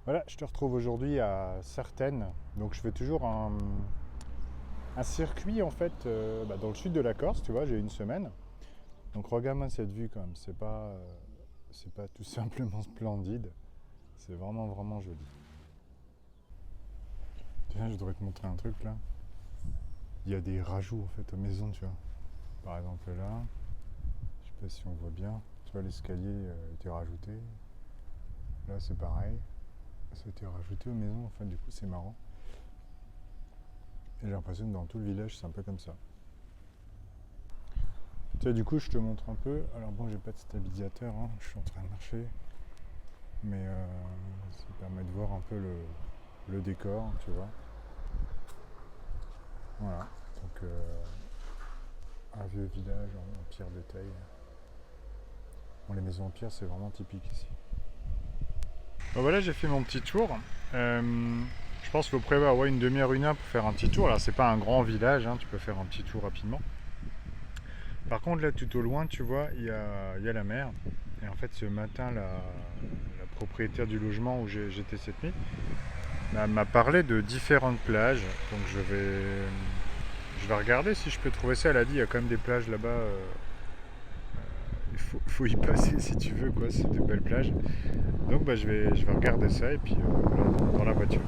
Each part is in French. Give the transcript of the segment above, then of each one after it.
Voilà, je te retrouve aujourd'hui à Sartène. Donc je fais toujours un circuit en fait dans le sud de la Corse, tu vois, j'ai une semaine. Donc regarde-moi cette vue quand même, c'est pas tout simplement splendide, c'est vraiment vraiment joli. Tiens, je devrais te montrer un truc là. Il y a des rajouts en fait aux maisons, tu vois. Par exemple là, je sais pas si on voit bien, tu vois l'escalier a été rajouté. Là c'est pareil, ça a été rajouté aux maisons en fait, du coup c'est marrant. Et j'ai l'impression que dans tout le village c'est un peu comme ça. Tu sais, du coup, je te montre un peu. Alors bon, j'ai pas de stabilisateur, hein, je suis en train de marcher, mais ça permet de voir un peu le décor, tu vois. Voilà. Donc, un vieux village en pierre de taille. Bon, les maisons en pierre, c'est vraiment typique ici. Bon, voilà, j'ai fait mon petit tour. Je pense qu'il faut prévoir une demi-heure, une heure pour faire un petit tour. Alors, c'est pas un grand village, hein, tu peux faire un petit tour rapidement. Par contre, là, tout au loin, tu vois, il y a la mer. Et en fait, ce matin, la propriétaire du logement où j'étais cette nuit m'a parlé de différentes plages. Donc, je vais regarder si je peux trouver ça. Elle a dit il y a quand même des plages là-bas. Faut y passer si tu veux, quoi. C'est de belles plages. Donc, je vais regarder ça et puis dans la voiture.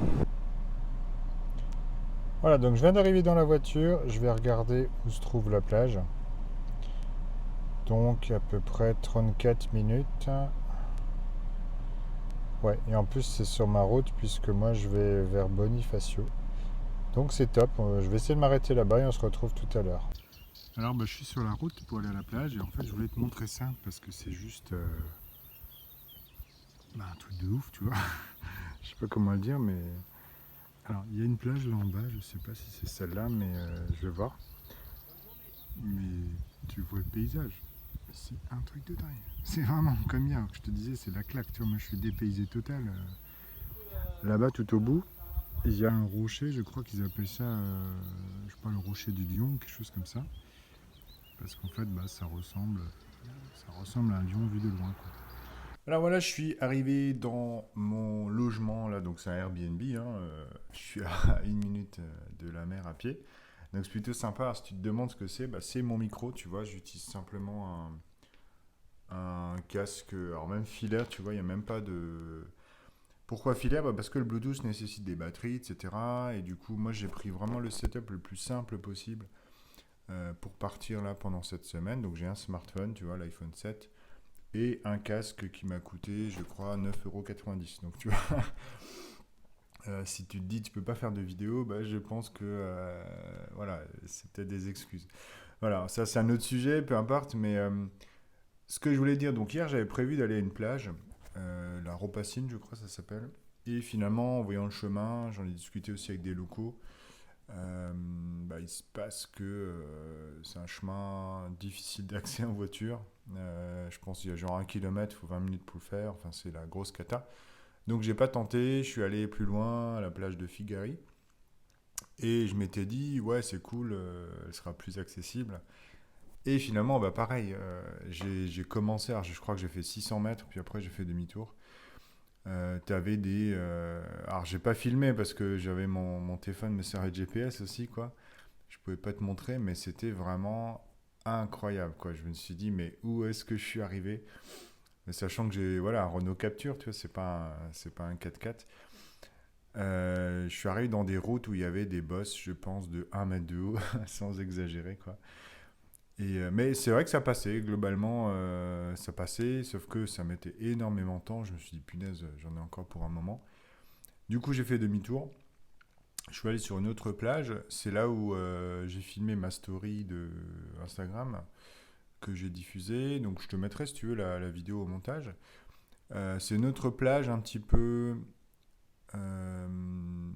Voilà, donc je viens d'arriver dans la voiture. Je vais regarder où se trouve la plage. Donc, à peu près 34 minutes. Ouais, et en plus c'est sur ma route puisque moi je vais vers Bonifacio. Donc c'est top, je vais essayer de m'arrêter là-bas et on se retrouve tout à l'heure. Alors je suis sur la route pour aller à la plage et en fait je voulais te montrer ça parce que c'est juste un truc de ouf, tu vois. Je sais pas comment le dire mais... Alors il y a une plage là en bas, je sais pas si c'est celle-là mais je vais voir. Mais tu vois le paysage, c'est un truc de dingue. C'est vraiment comme hier, je te disais c'est la claque, tu vois, moi je suis dépaysé total. Là-bas tout au bout, il y a un rocher, je crois qu'ils appellent ça, je sais pas, le rocher du lion, quelque chose comme ça. Parce qu'en fait, ça ressemble à un lion vu de loin, quoi. Alors voilà, je suis arrivé dans mon logement, là, donc c'est un Airbnb, hein, je suis à une minute de la mer à pied. Donc c'est plutôt sympa. Alors, si tu te demandes ce que c'est, bah, c'est mon micro, tu vois, j'utilise simplement un casque, alors même filaire, tu vois, il n'y a même pas de... Pourquoi filaire? Bah, parce que le Bluetooth nécessite des batteries, etc. Et du coup, moi j'ai pris vraiment le setup le plus simple possible pour partir là pendant cette semaine. Donc j'ai un smartphone, tu vois, l'iPhone 7, et un casque qui m'a coûté, je crois, 9,90 €. Donc tu vois, si tu te dis tu peux pas faire de vidéo, bah, je pense que voilà, c'est peut-être des excuses. Voilà, ça c'est un autre sujet, peu importe, mais ce que je voulais dire, donc hier j'avais prévu d'aller à une plage, la Ropacine, je crois ça s'appelle. Et finalement, en voyant le chemin, j'en ai discuté aussi avec des locaux. Il se passe que c'est un chemin difficile d'accès en voiture. Je pense qu'il y a genre 1 kilomètre, il faut 20 minutes pour le faire. Enfin, c'est la grosse cata. Donc, j'ai pas tenté. Je suis allé plus loin, à la plage de Figari. Et je m'étais dit, ouais, c'est cool, elle sera plus accessible. Et finalement, bah pareil, j'ai commencé, alors je crois que j'ai fait 600 mètres, puis après j'ai fait demi-tour. T'avais des. Alors, j'ai pas filmé parce que j'avais mon téléphone me servait de GPS aussi, quoi. Je pouvais pas te montrer, mais c'était vraiment incroyable, quoi. Je me suis dit, mais où est-ce que je suis arrivé? Mais sachant que j'ai voilà, un Renault Capture, tu vois, c'est pas un 4x4. Je suis arrivé dans des routes où il y avait des bosses, je pense, de 1 mètre de haut, sans exagérer, quoi. Mais c'est vrai que ça passait, globalement, ça passait, sauf que ça mettait énormément de temps. Je me suis dit, punaise, j'en ai encore pour un moment. Du coup, j'ai fait demi-tour. Je suis allé sur une autre plage. C'est là où j'ai filmé ma story de Instagram que j'ai diffusée. Donc je te mettrai si tu veux la vidéo au montage. C'est une autre plage un petit peu... euh,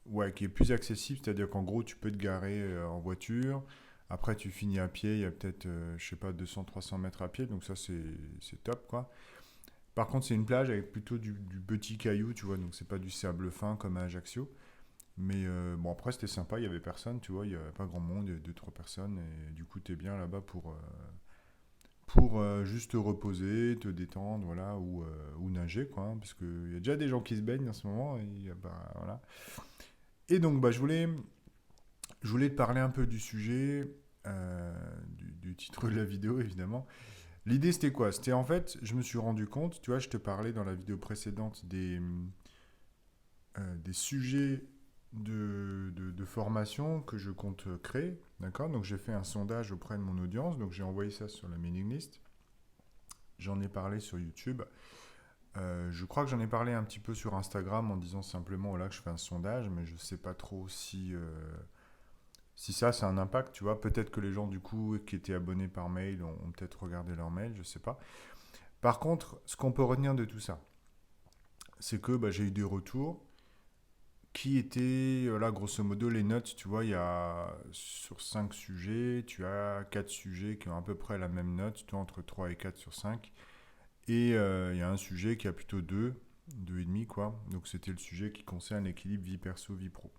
ouais, qui est plus accessible. C'est-à-dire qu'en gros, tu peux te garer en voiture. Après, tu finis à pied. Il y a peut-être, je sais pas, 200-300 mètres à pied. Donc ça, c'est top, quoi. Par contre, c'est une plage avec plutôt du petit caillou, tu vois. Donc c'est pas du sable fin comme à Ajaccio. Mais bon, après, c'était sympa, il y avait personne, tu vois, il n'y avait pas grand monde, il y avait deux, trois personnes, et du coup, t'es bien là-bas pour juste te reposer, te détendre, voilà, ou nager, quoi, hein, parce qu'il y a déjà des gens qui se baignent en ce moment, et, bah, voilà. Et donc, bah, je voulais te parler un peu du sujet, du titre de la vidéo, évidemment. L'idée, c'était quoi? C'était en fait, je me suis rendu compte, tu vois, je te parlais dans la vidéo précédente des sujets de formation que je compte créer, d'accord? Donc, j'ai fait un sondage auprès de mon audience, donc j'ai envoyé ça sur la mailing list. J'en ai parlé sur YouTube. Je crois que j'en ai parlé un petit peu sur Instagram en disant simplement voilà, que je fais un sondage, mais je ne sais pas trop si ça, c'est un impact, tu vois. Peut-être que les gens, du coup, qui étaient abonnés par mail ont peut-être regardé leur mail, je ne sais pas. Par contre, ce qu'on peut retenir de tout ça, c'est que bah, j'ai eu des retours qui étaient, là, grosso modo, les notes, tu vois, il y a sur 5 sujets, tu as 4 sujets qui ont à peu près la même note, tu vois, entre 3 et 4 sur 5. Et il y a un sujet qui a plutôt 2,5 quoi. Donc c'était le sujet qui concerne l'équilibre vie perso, vie pro.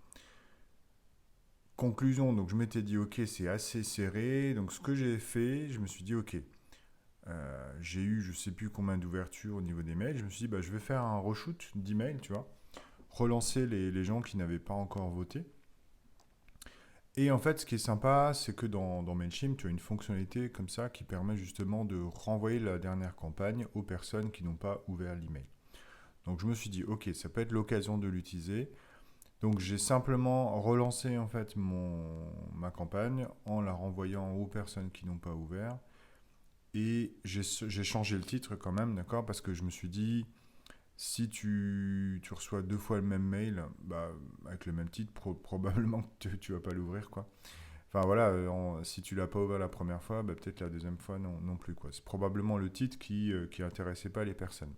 Conclusion, donc je m'étais dit ok, c'est assez serré. Donc ce que j'ai fait, je me suis dit ok, j'ai eu je sais plus combien d'ouvertures au niveau des mails. Je me suis dit bah, je vais faire un reshoot d'emails, tu vois. Relancer les gens qui n'avaient pas encore voté. Et en fait, ce qui est sympa, c'est que dans Mailchimp, tu as une fonctionnalité comme ça qui permet justement de renvoyer la dernière campagne aux personnes qui n'ont pas ouvert l'email. Donc je me suis dit, ok, ça peut être l'occasion de l'utiliser. Donc j'ai simplement relancé en fait ma campagne en la renvoyant aux personnes qui n'ont pas ouvert. Et j'ai changé le titre quand même, d'accord? Parce que je me suis dit, si tu reçois 2 fois le même mail, bah, avec le même titre, probablement que tu vas pas l'ouvrir, quoi. Enfin voilà, si tu l'as pas ouvert la première fois, bah, peut-être la deuxième fois non plus, quoi. C'est probablement le titre qui intéressait pas les personnes.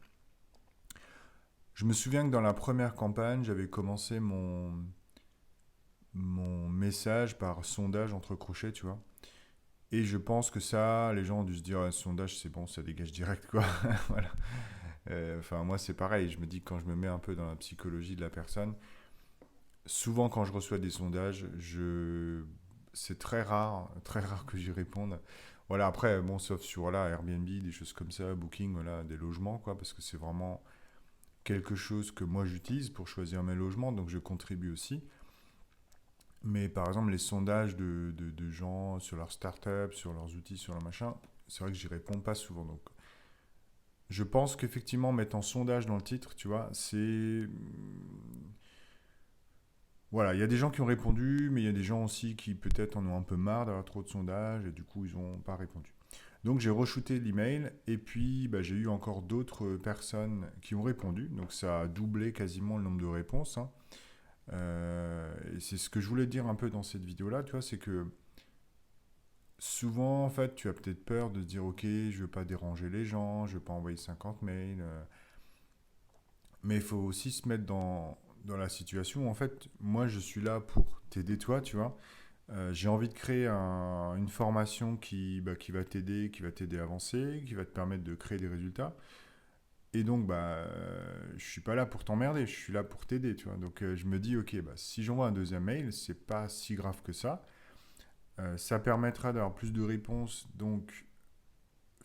Je me souviens que dans la première campagne, j'avais commencé mon message par sondage entre crochets, tu vois. Et je pense que ça, les gens ont dû se dire, ah, sondage, c'est bon, ça dégage direct, quoi. Voilà. Enfin, moi, c'est pareil. Je me dis que quand je me mets un peu dans la psychologie de la personne, souvent quand je reçois des sondages, c'est très rare que j'y réponde. Voilà, après, bon, sauf sur voilà, Airbnb, des choses comme ça, Booking, voilà, des logements, quoi, parce que c'est vraiment quelque chose que moi j'utilise pour choisir mes logements, donc je contribue aussi. Mais par exemple, les sondages de gens sur leur startup, sur leurs outils, sur leur machin, c'est vrai que j'y réponds pas souvent. Donc, je pense qu'effectivement, mettre en sondage dans le titre, tu vois, c'est. Voilà, il y a des gens qui ont répondu, mais il y a des gens aussi qui peut-être en ont un peu marre d'avoir trop de sondages et du coup, ils n'ont pas répondu. Donc, j'ai re-shooté l'email et puis bah, j'ai eu encore d'autres personnes qui ont répondu. Donc, ça a doublé quasiment le nombre de réponses, hein. Et c'est ce que je voulais dire un peu dans cette vidéo-là, tu vois, c'est que souvent, en fait, tu as peut-être peur de se dire, ok, je veux pas déranger les gens, je veux pas envoyer 50 mails, mais il faut aussi se mettre dans la situation où, en fait, moi, je suis là pour t'aider, toi, tu vois. J'ai envie de créer une formation qui va t'aider, qui va t'aider à avancer, qui va te permettre de créer des résultats. Et donc, bah, je suis pas là pour t'emmerder, je suis là pour t'aider, tu vois. Donc, je me dis, ok, bah, si j'envoie un deuxième mail, c'est pas si grave que ça. Ça permettra d'avoir plus de réponses, donc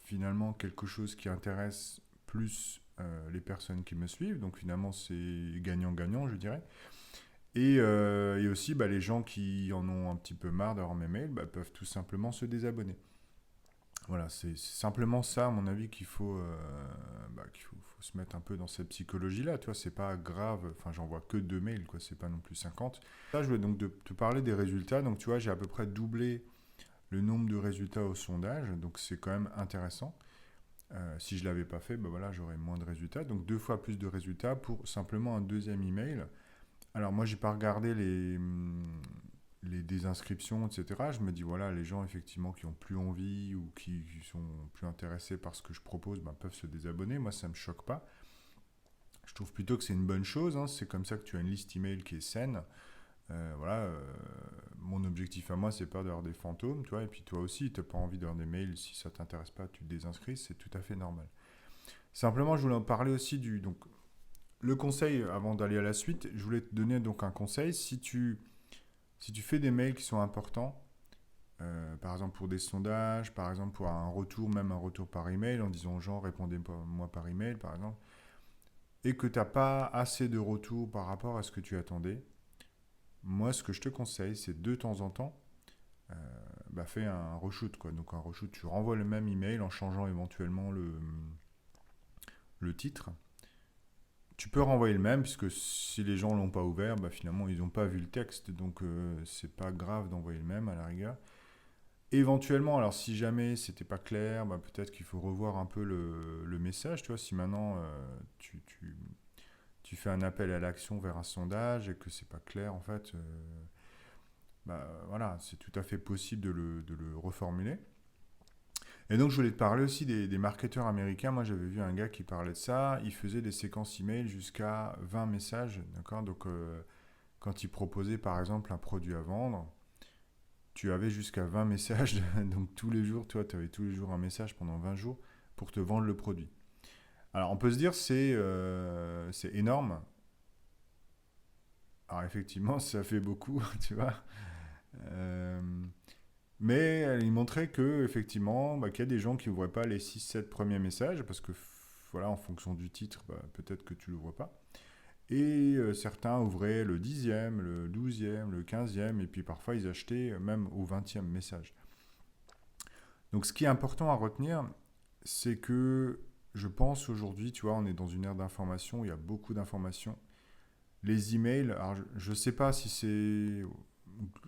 finalement quelque chose qui intéresse plus les personnes qui me suivent. Donc finalement, c'est gagnant-gagnant, je dirais. Et aussi, bah, les gens qui en ont un petit peu marre d'avoir mes mails bah, peuvent tout simplement se désabonner. Voilà, c'est simplement ça, à mon avis, qu'il faut se mettre un peu dans cette psychologie-là. Tu vois, c'est pas grave. Enfin, j'envoie que 2 mails, quoi. C'est pas non plus 50. Là, je vais donc te parler des résultats. Donc, tu vois, j'ai à peu près doublé le nombre de résultats au sondage. Donc, c'est quand même intéressant. Si je l'avais pas fait, ben voilà, j'aurais moins de résultats. Donc, 2 fois plus de résultats pour simplement un deuxième email. Alors, moi, j'ai pas regardé les désinscriptions, etc. Je me dis, voilà, les gens, effectivement, qui ont plus envie ou qui sont plus intéressés par ce que je propose, ben, peuvent se désabonner. Moi, ça me choque pas. Je trouve plutôt que c'est une bonne chose, hein. C'est comme ça que tu as une liste email qui est saine. Voilà, mon objectif à moi, c'est pas d'avoir des fantômes, tu vois. Et puis toi aussi, tu n'as pas envie d'avoir des mails. Si ça t'intéresse pas, tu te désinscris, c'est tout à fait normal. Simplement, je voulais en parler aussi donc, le conseil, avant d'aller à la suite, je voulais te donner donc un conseil. Si tu fais des mails qui sont importants, par exemple pour des sondages, par exemple pour un retour, même un retour par email, en disant aux gens répondez-moi par email, par exemple, et que tu n'as pas assez de retours par rapport à ce que tu attendais, moi ce que je te conseille, c'est de temps en temps, fais un reshoot, quoi. Donc un reshoot, tu renvoies le même email en changeant éventuellement le titre. Tu peux renvoyer le même, puisque si les gens l'ont pas ouvert, finalement ils n'ont pas vu le texte, donc c'est pas grave d'envoyer le même à la rigueur. Éventuellement, alors si jamais c'était pas clair, peut-être qu'il faut revoir un peu le message. Tu vois, si maintenant tu fais un appel à l'action vers un sondage et que c'est pas clair, en fait, voilà, c'est tout à fait possible de le reformuler. Et donc je voulais te parler aussi des marketeurs américains. Moi j'avais vu un gars qui parlait de ça. Il faisait des séquences email jusqu'à 20 messages, d'accord. Donc quand il proposait par exemple un produit à vendre, tu avais jusqu'à 20 messages. Donc tous les jours, toi, tu avais tous les jours un message pendant 20 jours pour te vendre le produit. Alors on peut se dire c'est énorme. Alors effectivement, ça fait beaucoup, tu vois. Euh, mais il montrait que effectivement, qu'il y a des gens qui n'ouvraient pas les 6-7 premiers messages parce que voilà, en fonction du titre, peut-être que tu ne l'ouvres pas. Et certains ouvraient le 10e, le 12e, le 15e, et puis parfois ils achetaient même au 20e message. Donc ce qui est important à retenir, c'est que je pense aujourd'hui, tu vois, on est dans une ère d'information, où il y a beaucoup d'informations. Les emails, alors je ne sais pas si c'est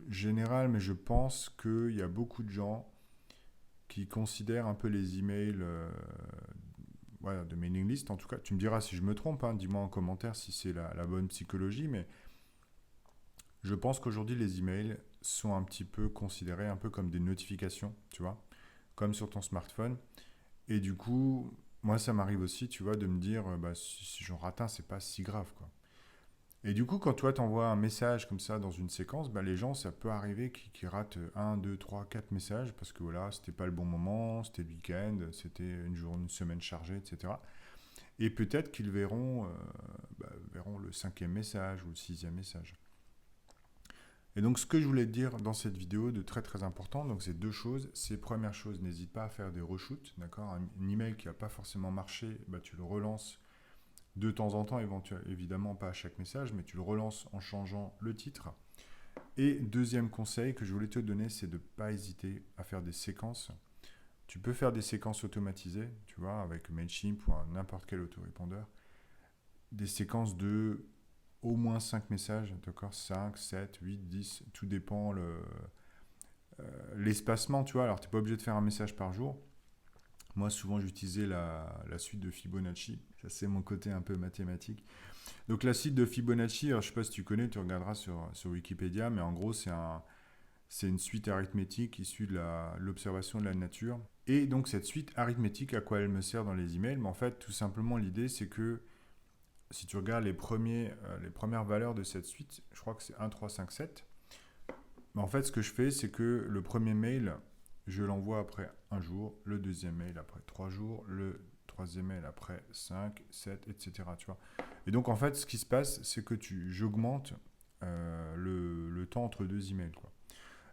général, mais je pense qu'il y a beaucoup de gens qui considèrent un peu les emails voilà, de mailing list. En tout cas, tu me diras si je me trompe, hein, dis-moi en commentaire si c'est la bonne psychologie, mais je pense qu'aujourd'hui les emails sont un petit peu considérés un peu comme des notifications, tu vois, comme sur ton smartphone. Et du coup, moi ça m'arrive aussi, tu vois, de me dire, si j'en rate un, c'est pas si grave, quoi. Et du coup, quand toi t'envoies un message comme ça dans une séquence, les gens, ça peut arriver qu'ils ratent un, 2, 3, 4 messages parce que voilà, c'était pas le bon moment, c'était le week-end, c'était une semaine chargée, etc. Et peut-être qu'ils verront le 5e message ou le 6e message. Et donc, ce que je voulais te dire dans cette vidéo de très très important, donc c'est deux choses. C'est première chose, n'hésite pas à faire des reshoots, d'accord. Un email qui n'a pas forcément marché, tu le relances de temps en temps, évidemment pas à chaque message, mais tu le relances en changeant le titre. Et deuxième conseil que je voulais te donner, c'est de ne pas hésiter à faire des séquences. Tu peux faire des séquences automatisées, tu vois, avec Mailchimp ou n'importe quel autorépondeur. Des séquences de au moins 5 messages, d'accord, 5, 7, 8, 10, tout dépend l'espacement, tu vois. Alors, tu n'es pas obligé de faire un message par jour. Moi, souvent, j'utilisais la suite de Fibonacci. Ça, c'est mon côté un peu mathématique. Donc, la suite de Fibonacci, alors, je ne sais pas si tu connais, tu regarderas sur Wikipédia, mais en gros, c'est une suite arithmétique issue de l'observation de la nature. Et donc, cette suite arithmétique, à quoi elle me sert dans les emails? Mais en fait, tout simplement, l'idée, c'est que si tu regardes les premières valeurs de cette suite, je crois que c'est 1, 3, 5, 7. Mais en fait, ce que je fais, c'est que le premier mail, je l'envoie après un jour, le deuxième mail après 3 jours, le troisième mail après 5, 7, etc. Tu vois. Et donc, en fait, ce qui se passe, c'est que j'augmente le temps entre deux emails, quoi.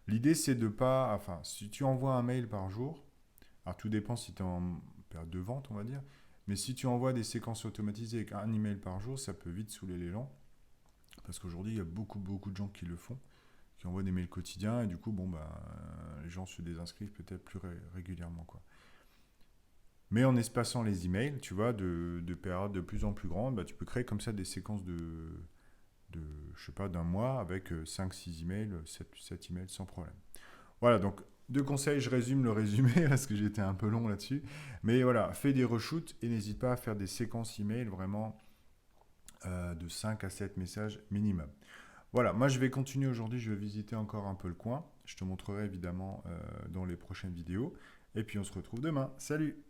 L'idée, c'est de pas... Enfin, si tu envoies un mail par jour, alors tout dépend si tu es en période de vente, on va dire, mais si tu envoies des séquences automatisées avec un email par jour, ça peut vite saouler les gens. Parce qu'aujourd'hui, il y a beaucoup, beaucoup de gens qui le font, qui envoient des mails quotidiens, et du coup, les gens se désinscrivent peut-être plus régulièrement, quoi. Mais en espaçant les emails, tu vois, de périodes de plus en plus grandes, tu peux créer comme ça des séquences je sais pas, d'un mois avec 5-6 emails, 7 emails sans problème. Voilà, donc deux conseils, je résume le résumé parce que j'étais un peu long là-dessus. Mais voilà, fais des reshoots et n'hésite pas à faire des séquences email vraiment de 5 à 7 messages minimum. Voilà, moi je vais continuer aujourd'hui, je vais visiter encore un peu le coin. Je te montrerai évidemment dans les prochaines vidéos. Et puis on se retrouve demain. Salut!